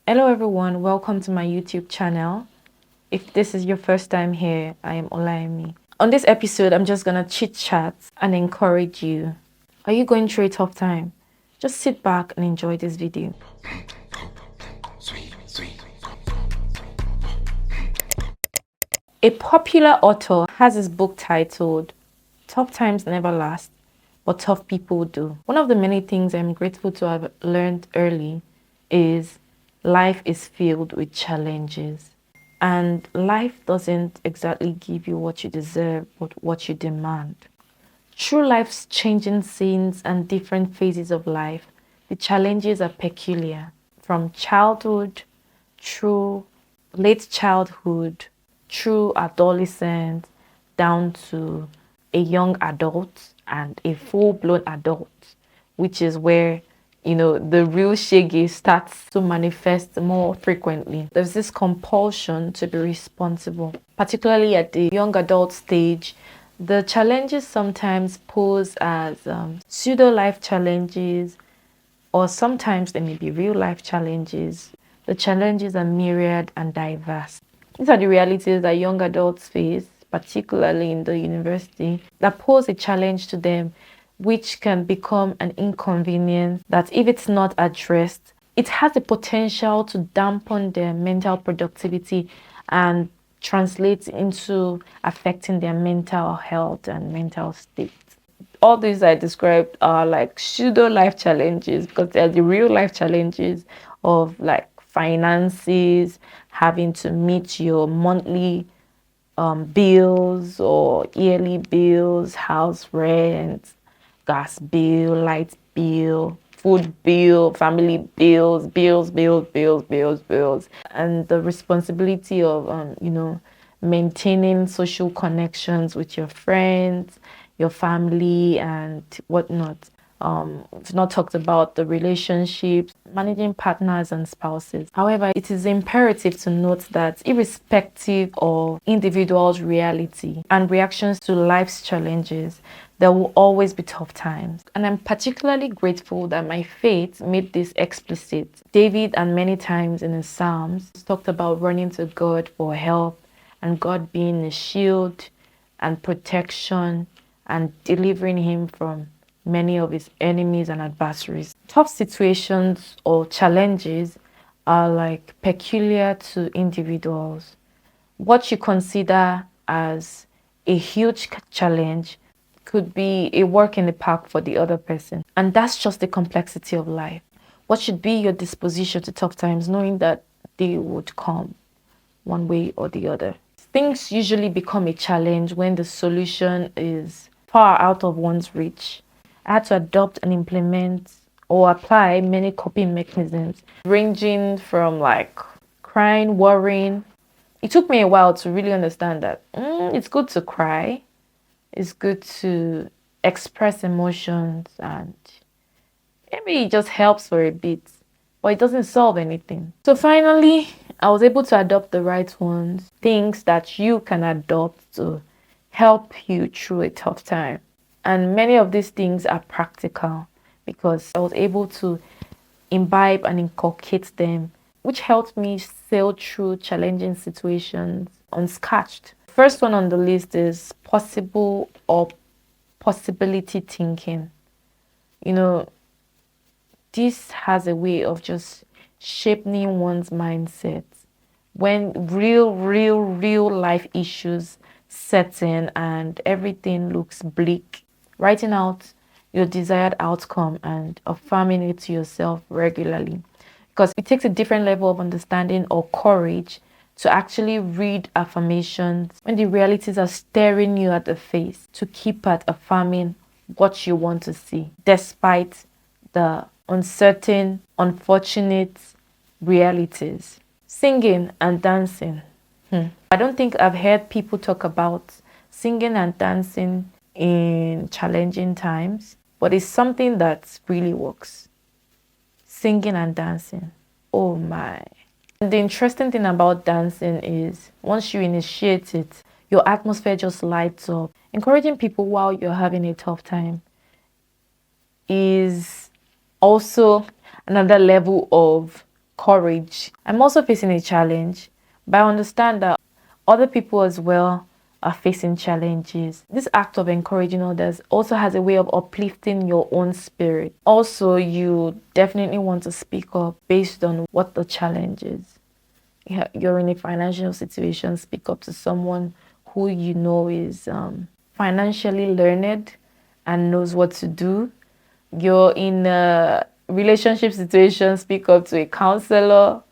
Hello everyone, welcome to my YouTube channel. If this is your first time here, I am Olaimi. On this episode, I'm just gonna chit chat and encourage you. Are you going through a tough time? Just sit back and enjoy this video. A popular author has his book titled Tough Times Never Last, but Tough People Do. One of the many things I'm grateful to have learned early is life is filled with challenges. And life doesn't exactly give you what you deserve, but what you demand. Through life's changing scenes and different phases of life, the challenges are peculiar. From childhood through late childhood, through adolescence, down to a young adult and a full-blown adult, which is where the real shege starts to manifest more frequently. There's this compulsion to be responsible, particularly at the young adult stage. The challenges sometimes pose as pseudo life challenges, or sometimes they may be real life challenges. The challenges are myriad and diverse. These are the realities that young adults face, particularly in the university, that pose a challenge to them, which can become an inconvenience that, if it's not addressed, it has the potential to dampen their mental productivity and translate into affecting their mental health and mental state. All these I described are like pseudo life challenges because they're the real life challenges of like finances, having to meet your monthly bills or yearly bills, house rent, gas bill, light bill, food bill, family bills, and the responsibility of maintaining social connections with your friends, your family, and whatnot. We've not talked about the relationships, managing partners and spouses. However, it is imperative to note that irrespective of individuals' reality and reactions to life's challenges, there will always be tough times. And I'm particularly grateful that my faith made this explicit. David, and many times in his Psalms, talked about running to God for help and God being a shield and protection and delivering him from many of his enemies and adversaries. Tough situations or challenges are like peculiar to individuals. What you consider as a huge challenge could be a walk in the park for the other person. And that's just the complexity of life. What should be your disposition to tough times, knowing that they would come one way or the other? Things usually become a challenge when the solution is far out of one's reach. I had to adopt and implement or apply many coping mechanisms, ranging from like crying, worrying. It took me a while to really understand that it's good to cry, it's good to express emotions, and maybe it just helps for a bit, but it doesn't solve anything. So finally, I was able to adopt the right ones, things that you can adopt to help you through a tough time. And many of these things are practical because I was able to imbibe and inculcate them, which helped me sail through challenging situations unscathed. First one on the list is possible or possibility thinking. This has a way of just shaping one's mindset when real life issues set in and everything looks bleak. Writing out your desired outcome and affirming it to yourself regularly, because it takes a different level of understanding or courage to actually read affirmations when the realities are staring you at the face, to keep at affirming what you want to see despite the uncertain, unfortunate realities. Singing and dancing. I don't think I've heard people talk about singing and dancing in challenging times, but it's something that really works. Singing and dancing. Oh my. And the interesting thing about dancing is once you initiate it, your atmosphere just lights up. Encouraging people while you're having a tough time is also another level of courage. I'm also facing a challenge, but I understand that other people as well are facing challenges. This act of encouraging others also has a way of uplifting your own spirit. Also, you definitely want to speak up based on what the challenge is. You're in a financial situation, speak up to someone who you know is financially learned and knows what to do. You're in a relationship situation, speak up to a counselor.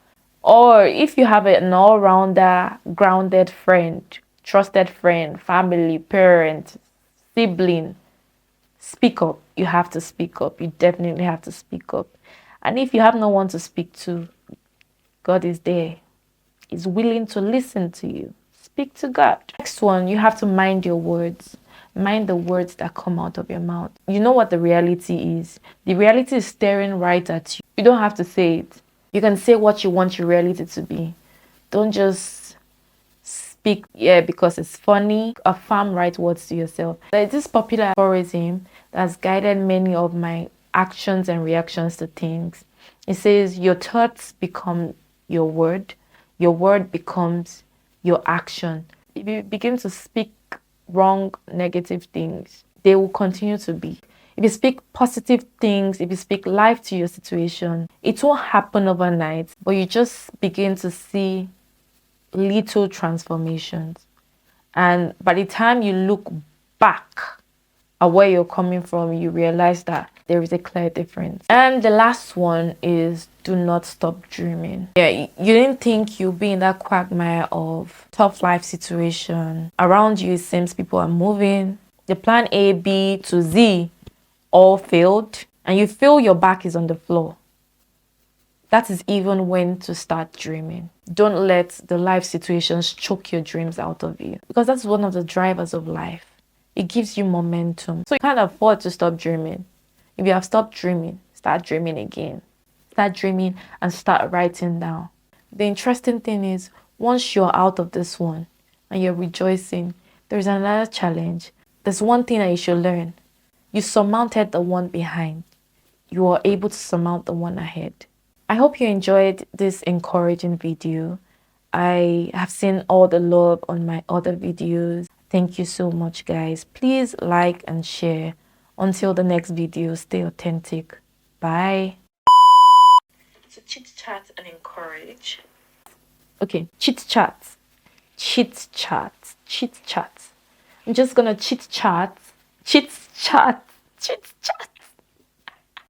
Or if you have an all-rounder, grounded friend, trusted friend, family, parent, sibling, speak up. You have to speak up. You definitely have to speak up. And if you have no one to speak to, God is there. He's willing to listen to you. Speak to God. Next one, you have to mind your words. Mind the words that come out of your mouth. You know what the reality is. The reality is staring right at you. You don't have to say it. You can say what you want your reality to be. Don't just speak, yeah, because it's funny. Affirm right words to yourself. There's this popular aphorism that's guided many of my actions and reactions to things. It says, your thoughts become your word becomes your action. If you begin to speak wrong, negative things, they will continue to be. If you speak positive things, if you speak life to your situation, it won't happen overnight, but you just begin to see little transformations. And by the time you look back at where you're coming from, you realize that there is a clear difference. And the last one is do not stop dreaming. Yeah, you didn't think you'll be in that quagmire of tough life situation. Around you, it seems people are moving. The plan A, B to Z all failed, and you feel your back is on the floor. That is even when to start dreaming. Don't let the life situations choke your dreams out of you, because that's one of the drivers of life. It gives you momentum. So you can't afford to stop dreaming. If you have stopped dreaming, start dreaming again. Start dreaming and start writing down. The interesting thing is, once you're out of this one and you're rejoicing, there's another challenge. There's one thing that you should learn. You surmounted the one behind. You are able to surmount the one ahead. I hope you enjoyed this encouraging video. I have seen all the love on my other videos. Thank you so much, guys. Please like and share. Until the next video, stay authentic. Bye. So chit chat and encourage. Okay, chit chat. Chit chat. Chit chat. I'm just gonna chit chat. Chit chat. Chit chat.